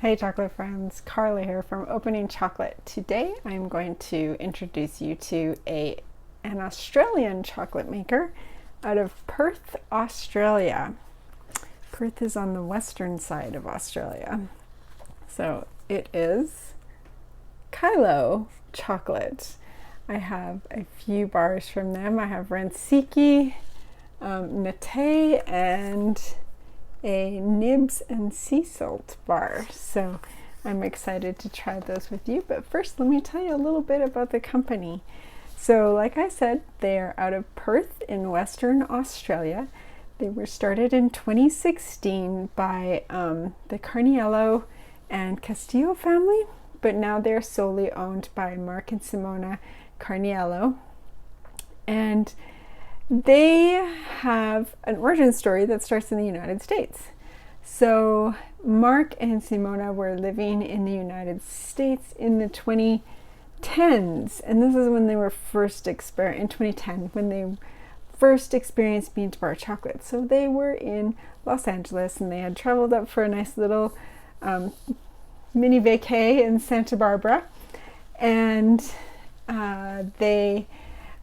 Hey chocolate friends, Carla here from Opening Chocolate. Today I'm going to introduce you to an Australian chocolate maker out of Perth, Australia. Perth is on the western side of Australia. So it is Cailo chocolate. I have a few bars from them. I have Ransiki, Nate, and a nibs and sea salt bar. So I'm excited to try those with you. But first, let me tell you a little bit about the company. So like I said, they are out of Perth in Western Australia. They were started in 2016 by the Cailo and Castillo family, but now they're solely owned by Mark and Simona Cailo. And they have an origin story that starts in the United States. So Mark and Simona were living in the United States in the 2010s, and this is when they were first in 2010, when they first experienced bean to bar chocolate. So they were in Los Angeles, and they had traveled up for a nice little mini vacay in Santa Barbara, and they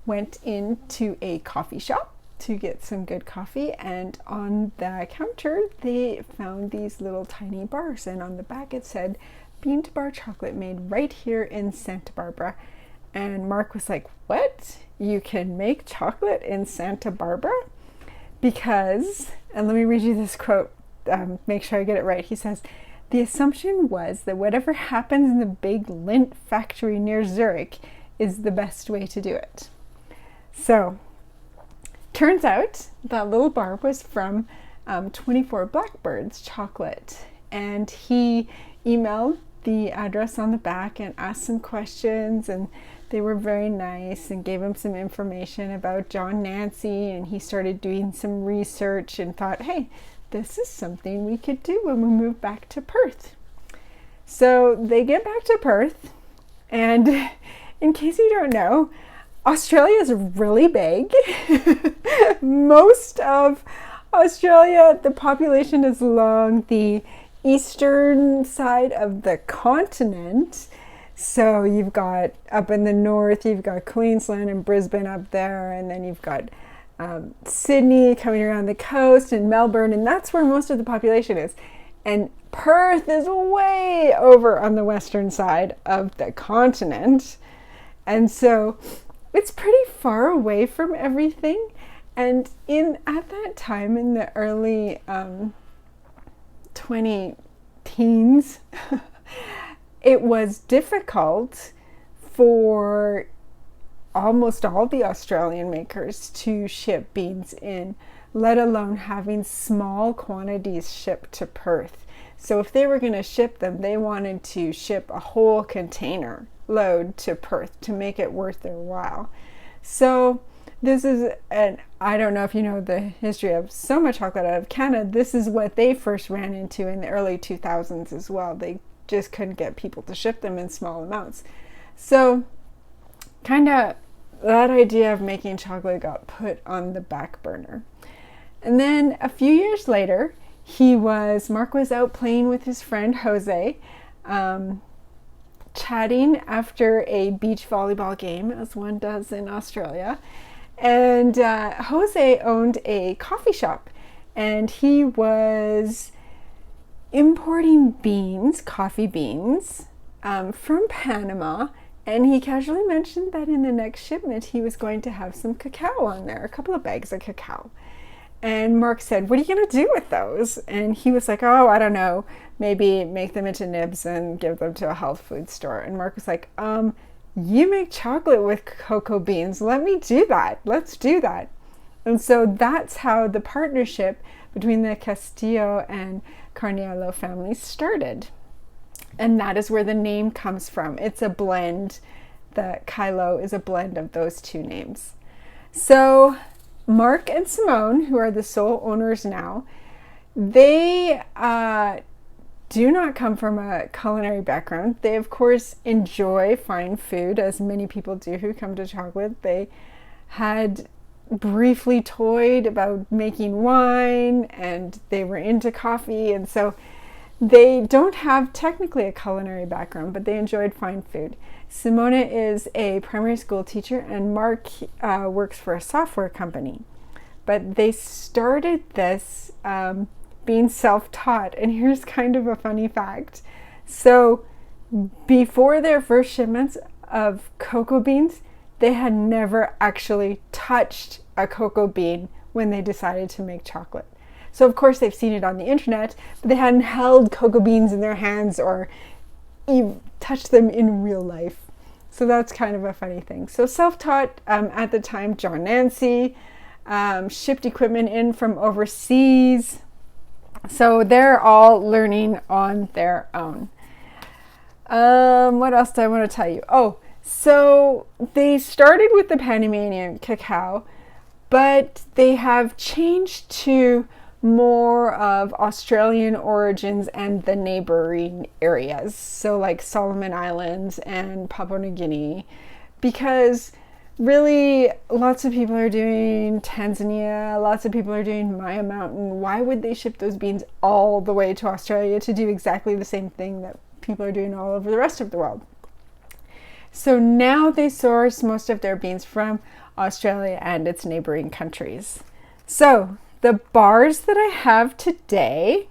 went into a coffee shop to get some good coffee, and on the counter they found these little tiny bars, and on the back it said bean to bar chocolate made right here in Santa Barbara. And Mark was like, what? You can make chocolate in Santa Barbara? Because, and let me read you this quote, make sure I get it right. He says, the assumption was that whatever happens in the big lint factory near Zurich is the best way to do it. So, turns out that little bar was from 24 Blackbirds chocolate, and he emailed the address on the back and asked some questions, and they were very nice and gave him some information about John Nancy, and he started doing some research and thought, hey, this is something we could do when we move back to Perth. So they get back to Perth, and in case you don't know, Australia is really big. Most of Australia, the population is along the eastern side of the continent. So you've got up in the north, you've got Queensland and Brisbane up there, and then you've got Sydney coming around the coast and Melbourne, and that's where most of the population is. And Perth is way over on the western side of the continent. And so it's pretty far away from everything, and at that time in the early 20-teens, it was difficult for almost all the Australian makers to ship beans in, let alone having small quantities shipped to Perth. So if they were going to ship them, they wanted to ship a whole container load to Perth to make it worth their while. So this is, and I don't know if you know the history of so much chocolate out of Canada, this is what they first ran into in the early 2000s as well. They just couldn't get people to ship them in small amounts. So kind of that idea of making chocolate got put on the back burner. And then a few years later, Mark was out playing with his friend Jose, chatting after a beach volleyball game, as one does in Australia. And Jose owned a coffee shop, and he was importing coffee beans, from Panama. And he casually mentioned that in the next shipment, he was going to have some cacao on there, a couple of bags of cacao. And Mark said, what are you going to do with those? And he was like, oh, I don't know, maybe make them into nibs and give them to a health food store. And Mark was like, you make chocolate with cocoa beans. Let me do that. Let's do that. And so that's how the partnership between the Castillo and Cailo families started. And that is where the name comes from. It's a blend. The Cailo is a blend of those two names. So Mark and Simone, who are the sole owners now, they do not come from a culinary background. They, of course, enjoy fine food, as many people do who come to chocolate. They had briefly toyed about making wine, and they were into coffee, and so They don't have technically a culinary background, but they enjoyed fine food. Simona is a primary school teacher, and Mark works for a software company. But they started this being self-taught, and here's kind of a funny fact. So before their first shipments of cocoa beans, they had never actually touched a cocoa bean when they decided to make chocolate. So of course they've seen it on the internet, but they hadn't held cocoa beans in their hands or even touched them in real life. So that's kind of a funny thing. So self-taught at the time. John Nancy shipped equipment in from overseas. So they're all learning on their own. What else do I want to tell you? Oh, so they started with the Panamanian cacao, but they have changed to more of Australian origins and the neighboring areas. So like Solomon Islands and Papua New Guinea, because really lots of people are doing Tanzania, lots of people are doing Maya Mountain. Why would they ship those beans all the way to Australia to do exactly the same thing that people are doing all over the rest of the world? So now they source most of their beans from Australia and its neighboring countries. So the bars that I have today,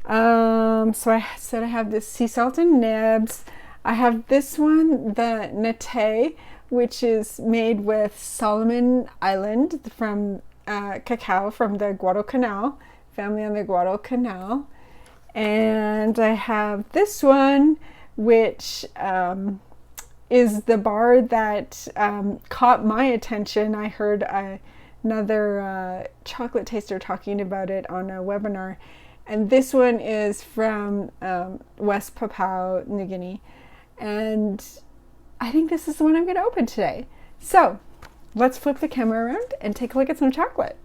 so I said I have this sea salt and nibs. I have this one, the nate, which is made with Solomon Island from cacao from the Guadalcanal, family on the Guadalcanal. And I have this one, which is the bar that caught my attention. I heard another chocolate taster talking about it on a webinar. And this one is from West Papua New Guinea. And I think this is the one I'm going to open today. So let's flip the camera around and take a look at some chocolate.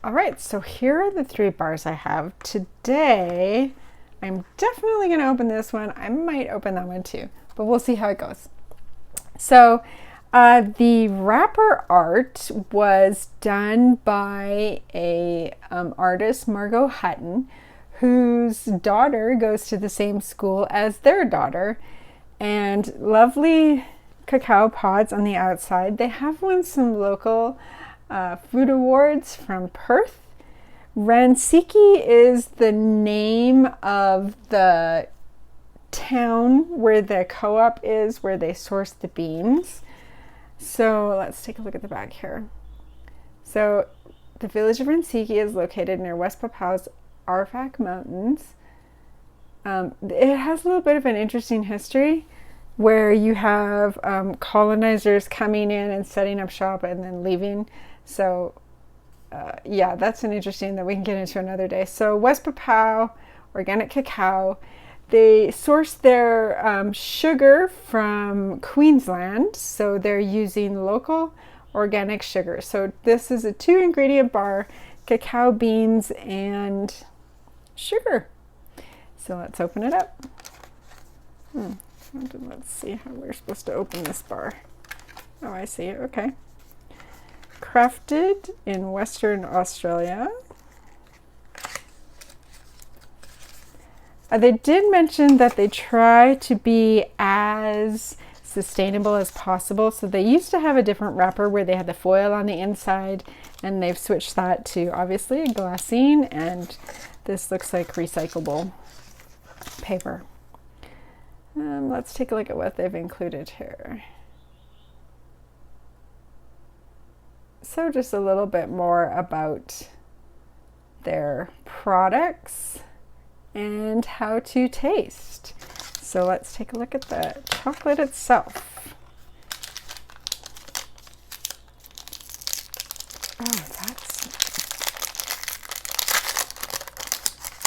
All right, so here are the 3 bars I have today. I'm definitely going to open this one. I might open that one too, but we'll see how it goes. So the wrapper art was done by a artist, Margot Hutton, whose daughter goes to the same school as their daughter, and lovely cacao pods on the outside. They have won some local food awards from Perth. Ransiki is the name of the town where the co-op is, where they source the beans. So let's take a look at the back here. So the village of Ransiki is located near West Papua's Arfak Mountains. It has a little bit of an interesting history where you have colonizers coming in and setting up shop and then leaving. So yeah, that's an interesting that we can get into another day. So West Papua, organic cacao. They source their sugar from Queensland, so they're using local organic sugar. So this is a 2-ingredient bar, cacao beans and sugar. So let's open it up. Let's see how we're supposed to open this bar. Oh, I see it. Okay. Crafted in Western Australia. They did mention that they try to be as sustainable as possible. So they used to have a different wrapper where they had the foil on the inside, and they've switched that to obviously glassine, and this looks like recyclable paper. Let's take a look at what they've included here. So just a little bit more about their products and how to taste. So let's take a look at the chocolate itself. Oh, that's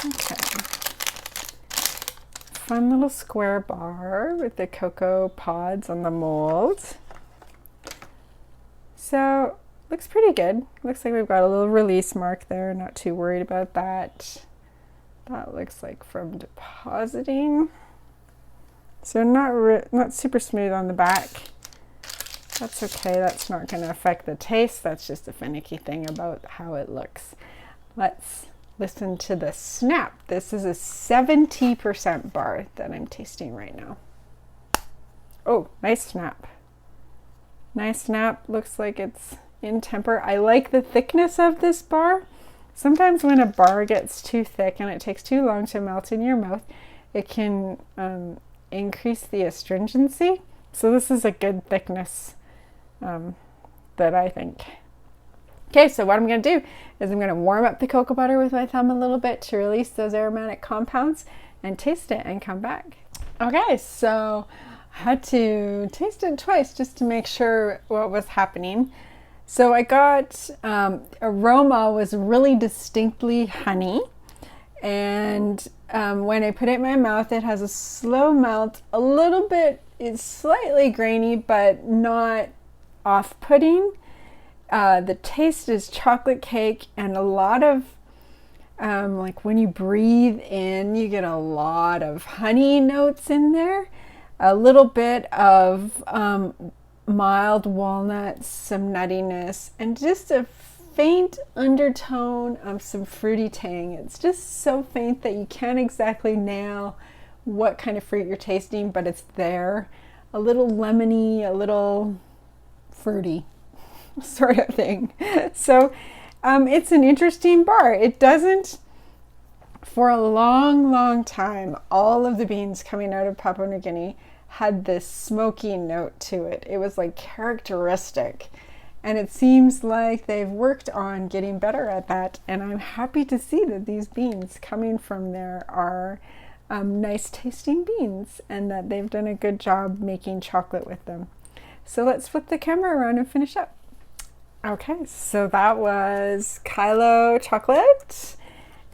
okay. Fun little square bar with the cocoa pods on the mold. So looks pretty good. Looks like we've got a little release mark there. Not too worried about that. That looks like from depositing. So not super smooth on the back. That's okay. That's not going to affect the taste. That's just a finicky thing about how it looks. Let's Listen to the snap. This is a 70% bar that I'm tasting right now. Oh, nice snap. Nice snap. Looks like it's in temper. I like the thickness of this bar. Sometimes when a bar gets too thick and it takes too long to melt in your mouth, it can increase the astringency. So this is a good thickness that I think. Okay, so what I'm going to do is I'm going to warm up the cocoa butter with my thumb a little bit to release those aromatic compounds and taste it and come back. Okay, so I had to taste it twice just to make sure what was happening. So I got aroma was really distinctly honey, and when I put it in my mouth, it has a slow melt, a little bit, it's slightly grainy, but not off-putting. The taste is chocolate cake and a lot of, like when you breathe in, you get a lot of honey notes in there, a little bit of mild walnuts, some nuttiness, and just a faint undertone of some fruity tang. It's just so faint that you can't exactly nail what kind of fruit you're tasting, but it's there. A little lemony, a little fruity sort of thing. So it's an interesting bar. It doesn't, for a long time, all of the beans coming out of Papua New Guinea had this smoky note to it. It was like characteristic. And it seems like they've worked on getting better at that. And I'm happy to see that these beans coming from there are nice tasting beans and that they've done a good job making chocolate with them. So let's flip the camera around and finish up. Okay, so that was Cailo chocolate.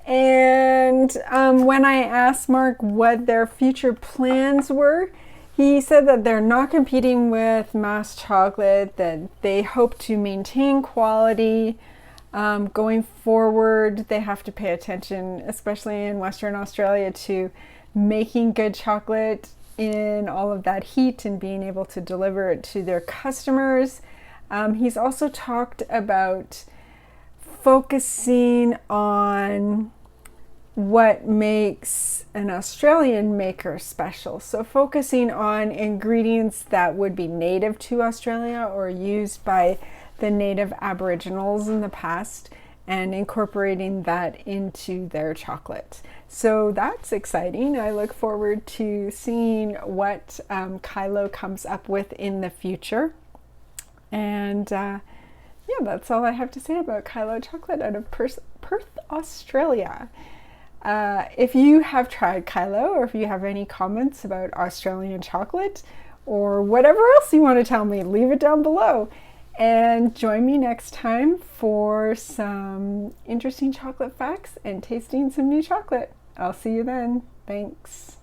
And when I asked Mark what their future plans were, he said that they're not competing with mass chocolate, that they hope to maintain quality. Going forward, they have to pay attention, especially in Western Australia, to making good chocolate in all of that heat and being able to deliver it to their customers. He's also talked about focusing on what makes an Australian maker special. So focusing on ingredients that would be native to Australia or used by the native Aboriginals in the past and incorporating that into their chocolate. So that's exciting. I look forward to seeing what Cailo comes up with in the future. And yeah, that's all I have to say about Cailo chocolate out of Perth, Australia. If you have tried Cailo, or if you have any comments about Australian chocolate or whatever else you want to tell me, leave it down below. And join me next time for some interesting chocolate facts and tasting some new chocolate. I'll see you then. Thanks.